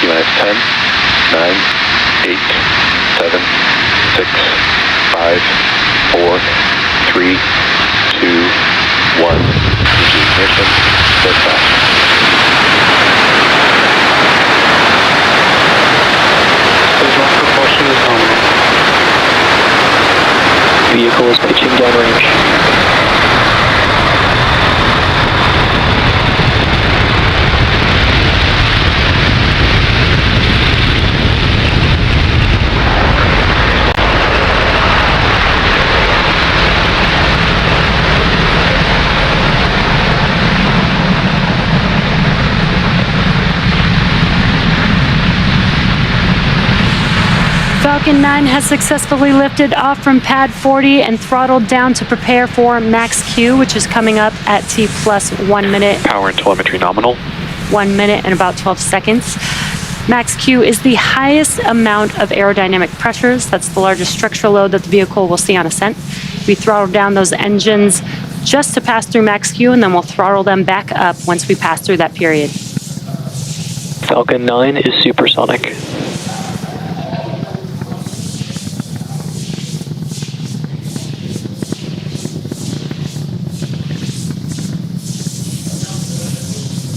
T-minus 10, 9, 8, 7, 6, 5, 4, 3, 2, 1. Ignition, liftoff. Visual propulsion is nominal. Vehicle is pitching downrange. Falcon 9 has successfully lifted off from pad 40 and throttled down to prepare for max Q, which is coming up at T plus 1 minute. Power and telemetry nominal. 1 minute and about 12 seconds. Max Q is the highest amount of aerodynamic pressures. That's the largest structural load that the vehicle will see on ascent. We throttle down those engines just to pass through max Q, and then we'll throttle them back up once we pass through that period. Falcon 9 is supersonic.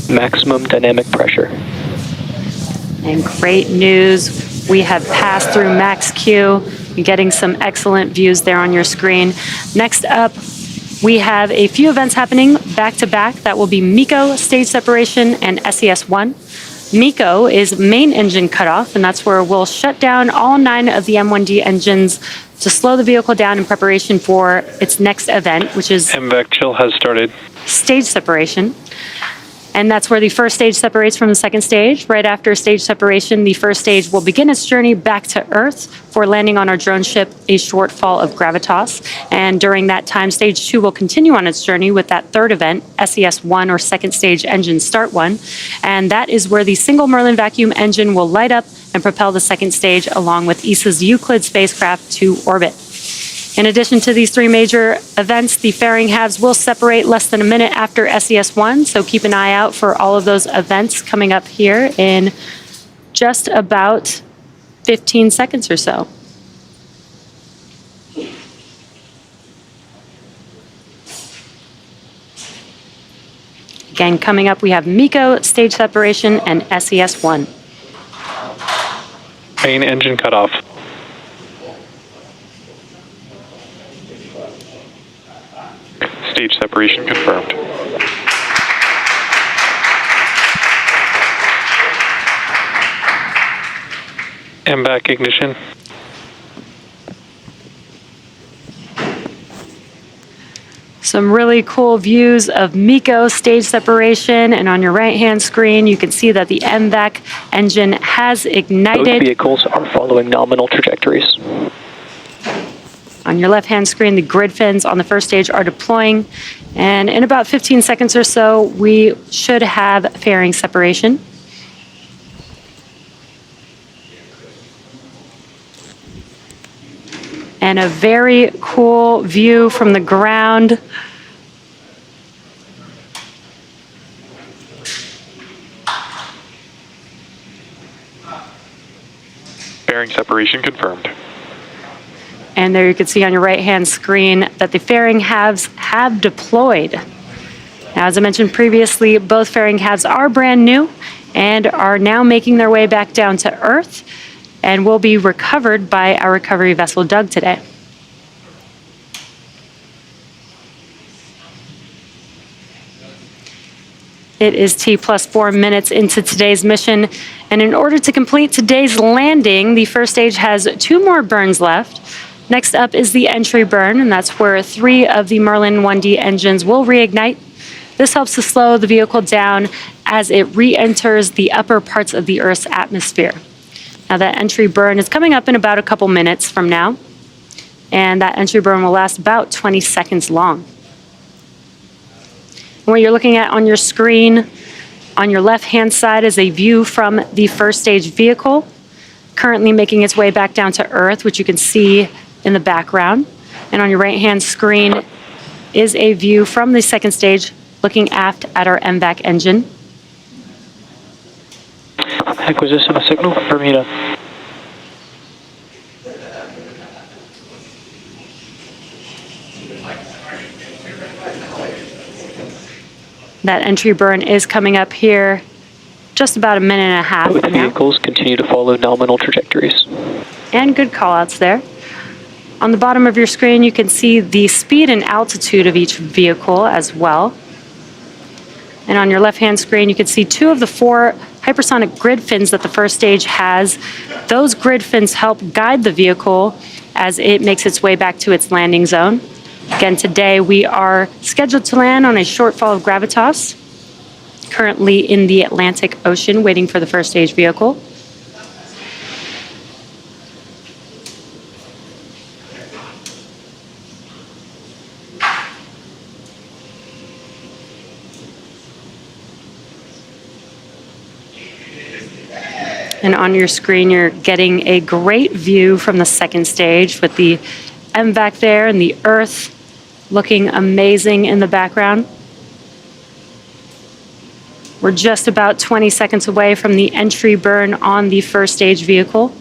Maximum dynamic pressure. And great news, we have passed through max Q. You're getting some excellent views there on your screen. Next up, we have a few events happening back to back. That will be MECO, stage separation, and SES-1. MECO is main engine cutoff, and that's where we'll shut down all 9 of the M1D engines to slow the vehicle down in preparation for its next event, which is MVAC chill has started. stage separation. And that's where the first stage separates from the second stage. Right after stage separation, the first stage will begin its journey back to Earth for landing on our drone ship, a shortfall of gravitas. And during that time, stage 2 will continue on its journey with that third event, SES-1 or second stage engine start 1. And that is where the single Merlin vacuum engine will light up and propel the second stage along with ESA's Euclid spacecraft to orbit. In addition to these 3 major events, the fairing halves will separate less than a minute after SES-1, so keep an eye out for all of those events coming up here in just about 15 seconds or so. Again, coming up, we have MECO, stage separation, and SES-1. Main engine cutoff. Stage separation confirmed. MVAC ignition. Some really cool views of MECO stage separation, and on your right-hand screen, you can see that the MVAC engine has ignited. Both vehicles are following nominal trajectories. On your left-hand screen, the grid fins on the first stage are deploying, and in about 15 seconds or so, we should have fairing separation. And a very cool view from the ground. Fairing separation confirmed. And there you can see on your right-hand screen that the fairing halves have deployed. Now, as I mentioned previously, both fairing halves are brand new and are now making their way back down to Earth and will be recovered by our recovery vessel, Doug, today. It is T plus 4 minutes into today's mission, and in order to complete today's landing, the first stage has 2 more burns left. Next up is the entry burn, and that's where 3 of the Merlin 1D engines will reignite. This helps to slow the vehicle down as it re-enters the upper parts of the Earth's atmosphere. Now, that entry burn is coming up in about a couple minutes from now, and that entry burn will last about 20 seconds long. And what you're looking at on your screen, on your left-hand side, is a view from the first stage vehicle, currently making its way back down to Earth, which you can see in the background. And on your right-hand screen is a view from the second stage looking aft at our MVAC engine. Acquisition of signal, Bermuda. That entry burn is coming up here just about a minute and a half Both from now. vehicles continue to follow nominal trajectories. And good callouts there. On the bottom of your screen, you can see the speed and altitude of each vehicle as well. And on your left-hand screen, you can see 2 of the 4 hypersonic grid fins that the first stage has. Those grid fins help guide the vehicle as it makes its way back to its landing zone. Again, today we are scheduled to land on a shortfall of gravitas, currently in the Atlantic Ocean, waiting for the first stage vehicle. And on your screen, you're getting a great view from the second stage with the MVAC there and the Earth looking amazing in the background. We're just about 20 seconds away from the entry burn on the first stage vehicle.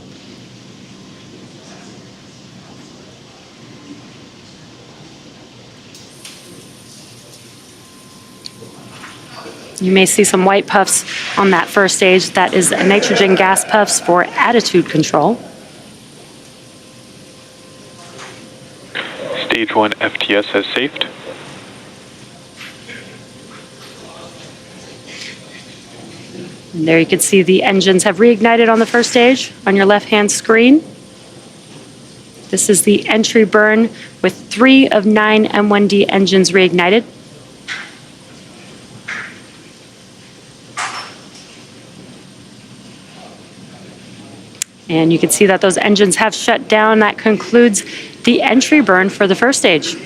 You may see some white puffs on that first stage. That is nitrogen gas puffs for attitude control. Stage 1 FTS has safed. And there you can see the engines have reignited on the first stage on your left-hand screen. This is the entry burn with 3 of 9 M1D engines reignited. And you can see that those engines have shut down. That concludes the entry burn for the first stage.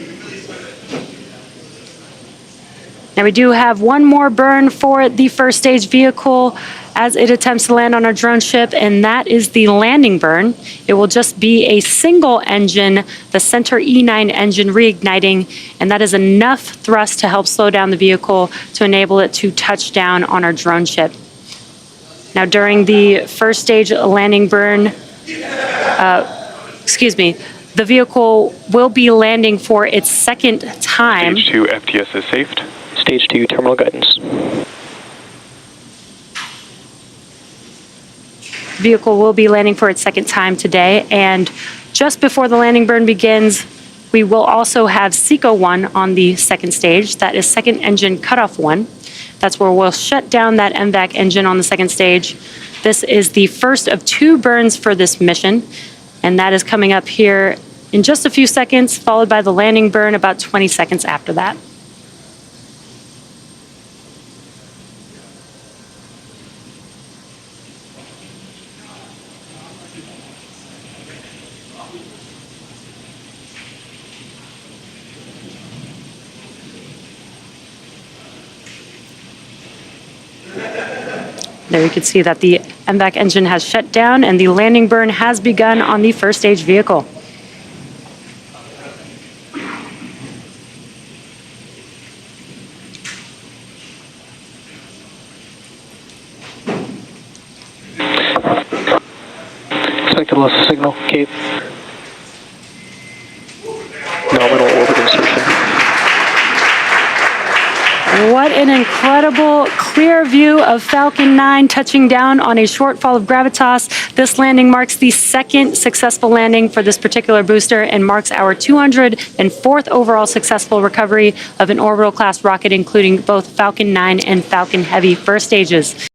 Now we do have one more burn for the first stage vehicle as it attempts to land on our drone ship, and that is the landing burn. It will just be a single engine, the center E9 engine reigniting, and that is enough thrust to help slow down the vehicle to enable it to touch down on our drone ship. Now, during the first stage landing burn, the vehicle will be landing for its second time. Stage 2 FTS is safed. Stage 2 terminal guidance. The vehicle will be landing for its second time today, and just before the landing burn begins, we will also have SECO 1 on the second stage. That is second engine cutoff 1. That's where we'll shut down that MVAC engine on the second stage. This is the first of 2 burns for this mission, and that is coming up here in just a few seconds, followed by the landing burn about 20 seconds after that. There you can see that the MVAC engine has shut down and the landing burn has begun on the first stage vehicle. Expected loss of signal, Cape. Nominal orbit insertion. What an incredible clear view of Falcon 9 touching down on a shortfall of gravitas. This landing marks the second successful landing for this particular booster and marks our 204th overall successful recovery of an orbital class rocket, including both Falcon 9 and Falcon Heavy first stages.